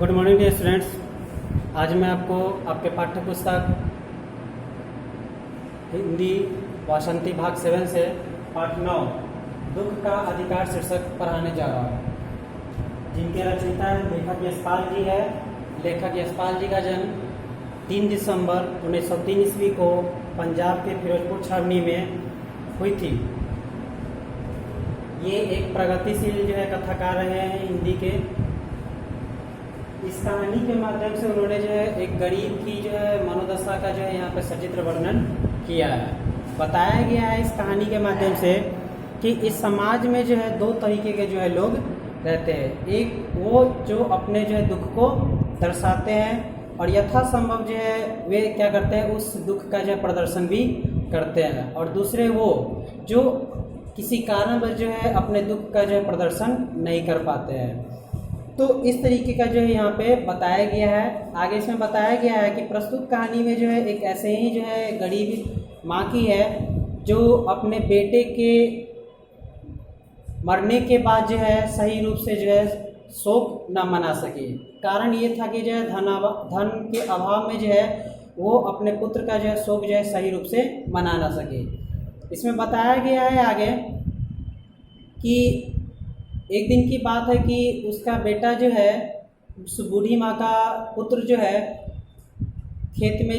Good morning dear students. आज मैं आपको आपके पाठ्य पुस्तक हिंदी वासंती भाग 7 से पाठ 9 दुख का अधिकार शीर्षक पढ़ाने जा रहा हूँ। जिनके रचयिता लेखक यशपाल जी है। लेखक यशपाल जी का जन्म 3 दिसंबर 1903 ईस्वी को पंजाब के फिरोजपुर छावनी में हुई थी। ये एक प्रगतिशील कथाकार रहे हैं हिंदी के। इस कहानी के माध्यम से उन्होंने एक गरीब की मनोदशा का यहाँ पे सचित्र वर्णन किया है। बताया गया है इस कहानी के माध्यम से कि इस समाज में दो तरीके के लोग रहते हैं। एक वो जो अपने दुख को दर्शाते हैं और यथासंभव वे क्या करते हैं, उस दुख का प्रदर्शन भी करते हैं। और दूसरे वो जो किसी कारणवश अपने दुख का प्रदर्शन नहीं कर पाते हैं। तो इस तरीके का यहाँ पे बताया गया है। आगे इसमें बताया गया है कि प्रस्तुत कहानी में एक ऐसे ही गरीब माँ की है जो अपने बेटे के मरने के बाद सही रूप से शोक न मना सके। कारण ये था कि धन के अभाव में वो अपने पुत्र का शोक सही रूप से मना ना सके। इसमें बताया गया है आगे कि एक दिन की बात है कि उसका बेटा उस बूढ़ी माँ का पुत्र खेत में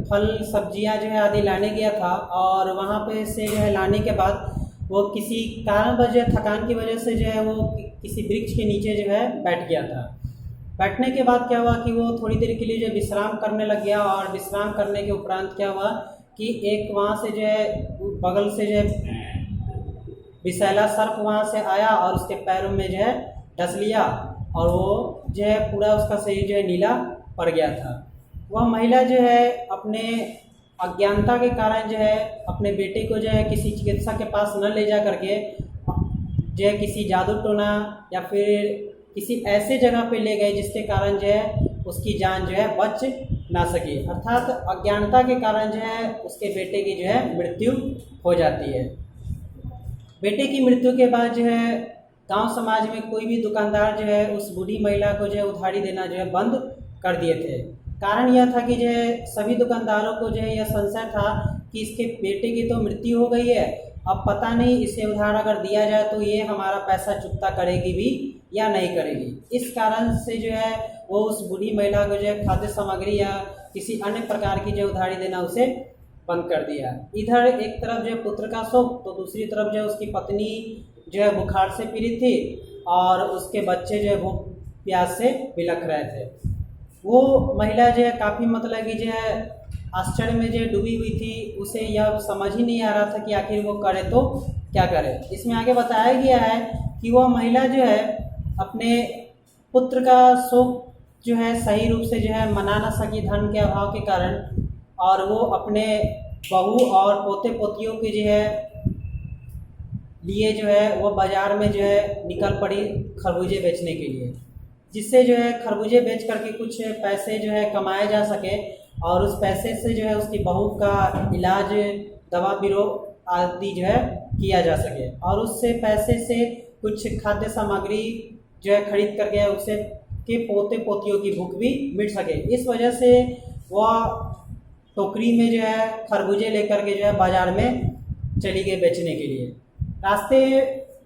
फल सब्जियां आदि लाने गया था। और वहाँ पे से लाने के बाद वो किसी कारणवश थकान की वजह से वो किसी वृक्ष के नीचे बैठ गया था। बैठने के बाद क्या हुआ कि वो थोड़ी देर के लिए विश्राम करने लग गया। और विश्राम करने के उपरांत क्या हुआ कि एक वहाँ से बगल से विषैला सर्प वहाँ से आया और उसके पैरों में डस लिया और वो पूरा उसका शरीर नीला पड़ गया था। वह महिला अपने अज्ञानता के कारण अपने बेटे को किसी चिकित्सक के पास न ले जा करके किसी जादू टोना या फिर किसी ऐसे जगह पे ले गए जिसके कारण उसकी जान बच ना सके। अर्थात अज्ञानता के कारण उसके बेटे की मृत्यु हो जाती है। बेटे की मृत्यु के बाद गांव समाज में कोई भी दुकानदार उस बूढ़ी महिला को उधारी देना बंद कर दिए थे। कारण यह था कि सभी दुकानदारों को यह संशय था कि इसके बेटे की तो मृत्यु हो गई है, अब पता नहीं इसे उधार अगर दिया जाए तो ये हमारा पैसा चुकता करेगी भी या नहीं करेगी। इस कारण से वो उस बूढ़ी महिला को खाद्य सामग्री या किसी अन्य प्रकार की उधारी देना उसे बंद कर दिया। इधर एक तरफ पुत्र का शोक, तो दूसरी तरफ उसकी पत्नी बुखार से पीड़ित थी और उसके बच्चे भूख प्यास से बिलख रहे थे। वो महिला काफ़ी मतलब कि आश्चर्य में डूबी हुई थी। उसे यह समझ ही नहीं आ रहा था कि आखिर वो करे तो क्या करे। इसमें आगे बताया गया है कि वह महिला अपने पुत्र का शोक सही रूप से मना ना सकी धन के अभाव के कारण। और वो अपने बहू और पोते पोतियों के लिए वो बाज़ार में निकल पड़ी खरबूजे बेचने के लिए, जिससे खरबूजे बेच करके कुछ पैसे कमाए जा सके और उस पैसे से उसकी बहू का इलाज दवा बीरो आदि किया जा सके और उससे पैसे से कुछ खाद्य सामग्री खरीद करके उससे के पोते पोतियों की भूख भी मिट सके। इस वजह से वह टोकरी में खरबूजे लेकर के बाज़ार में चली गई बेचने के लिए। रास्ते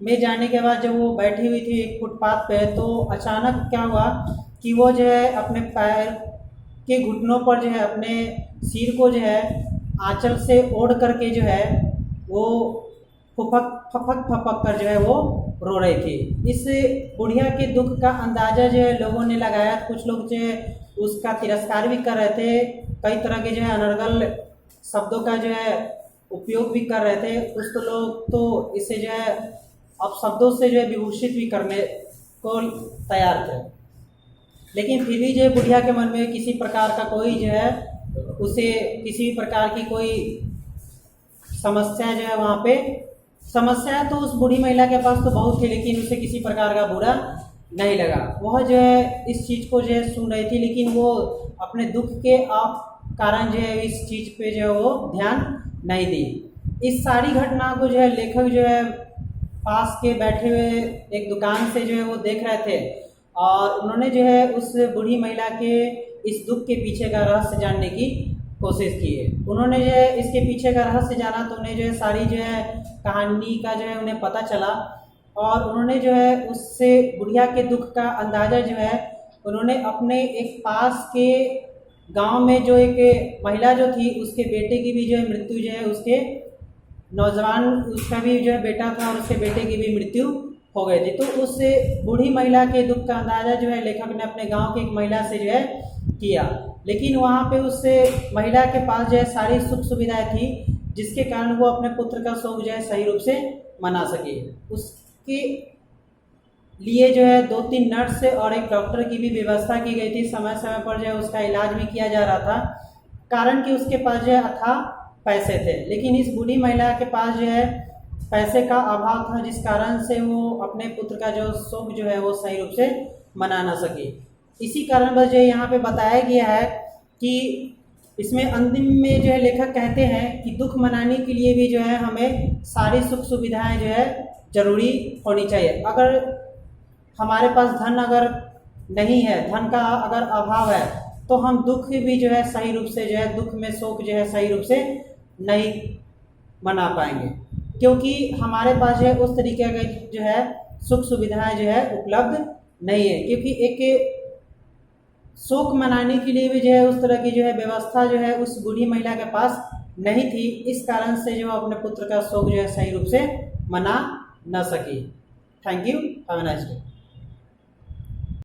में जाने के बाद जब वो बैठी हुई थी एक फुटपाथ पे, तो अचानक क्या हुआ कि वो अपने पैर के घुटनों पर अपने सिर को आंचल से ओढ़ करके वो फपक फपक कर वो रो रही थी। इस बुढ़िया के दुख का अंदाज़ा लोगों ने लगाया। कुछ लोग उसका तिरस्कार भी कर रहे थे, कई तरह के अनर्गल शब्दों का उपयोग भी कर रहे थे। कुछ लोग तो इसे अब शब्दों से विभूषित भी करने को तैयार थे। लेकिन फिर भी बुढ़िया के मन में किसी प्रकार का कोई उसे किसी प्रकार की कोई समस्या वहाँ पे समस्या तो उस बूढ़ी महिला के पास तो बहुत थी, लेकिन उसे किसी प्रकार का बुरा नहीं लगा। वह इस चीज़ को सुन रही थी, लेकिन वो अपने दुख के कारण इस चीज़ पे वो ध्यान नहीं दी। इस सारी घटना को लेखक पास के बैठे हुए एक दुकान से वो देख रहे थे और उन्होंने जो है उस बूढ़ी महिला के इस दुख के पीछे का रहस्य जानने की कोशिश की है। उन्होंने जो है इसके पीछे का रहस्य जाना तो उन्हें जो है सारी जो है कहानी का जो है उन्हें पता चला, और उन्होंने जो है उससे बुढ़िया के दुख का अंदाज़ा जो है उन्होंने अपने एक पास के गांव में जो एक महिला जो थी उसके बेटे की भी जो है मृत्यु जो है उसके नौजवान उसका भी जो है बेटा था और उसके बेटे की भी मृत्यु हो गई थी। तो उस बूढ़ी महिला के दुख का अंदाज़ा जो है लेखक ने अपने गांव की एक महिला से जो है किया, लेकिन वहाँ पे उस महिला के पास जो है सारी सुख सुविधाएं थी जिसके कारण वो अपने पुत्र का शोक जो है सही रूप से मना सके। उसके लिए जो है 2-3 नर्स और एक डॉक्टर की भी व्यवस्था की गई थी। समय समय पर जो है उसका इलाज भी किया जा रहा था, कारण कि उसके पास जो है अथाह पैसे थे। लेकिन इस बूढ़ी महिला के पास जो है पैसे का अभाव था, जिस कारण से वो अपने पुत्र का जो शोक जो है वो सही रूप से मना ना सके। इसी कारण बस जो यहाँ पे बताया गया है कि इसमें अंतिम में जो है लेखक कहते हैं कि दुख मनाने के लिए भी जो है हमें सारी सुख सुविधाएं जो है जरूरी होनी चाहिए। अगर हमारे पास धन अगर नहीं है, धन का अगर अभाव है, तो हम दुख भी जो है सही रूप से जो है दुख में शोक जो है सही रूप से नहीं मना पाएंगे, क्योंकि हमारे पास जो है उस तरीके का जो है सुख सुविधाएं जो है उपलब्ध नहीं है। क्योंकि एक शोक मनाने के लिए भी जो है उस तरह की जो है व्यवस्था जो है उस बूढ़ी महिला के पास नहीं थी, इस कारण से जो अपने पुत्र का शोक जो है सही रूप से मना न सकी। Thank you, have a nice day.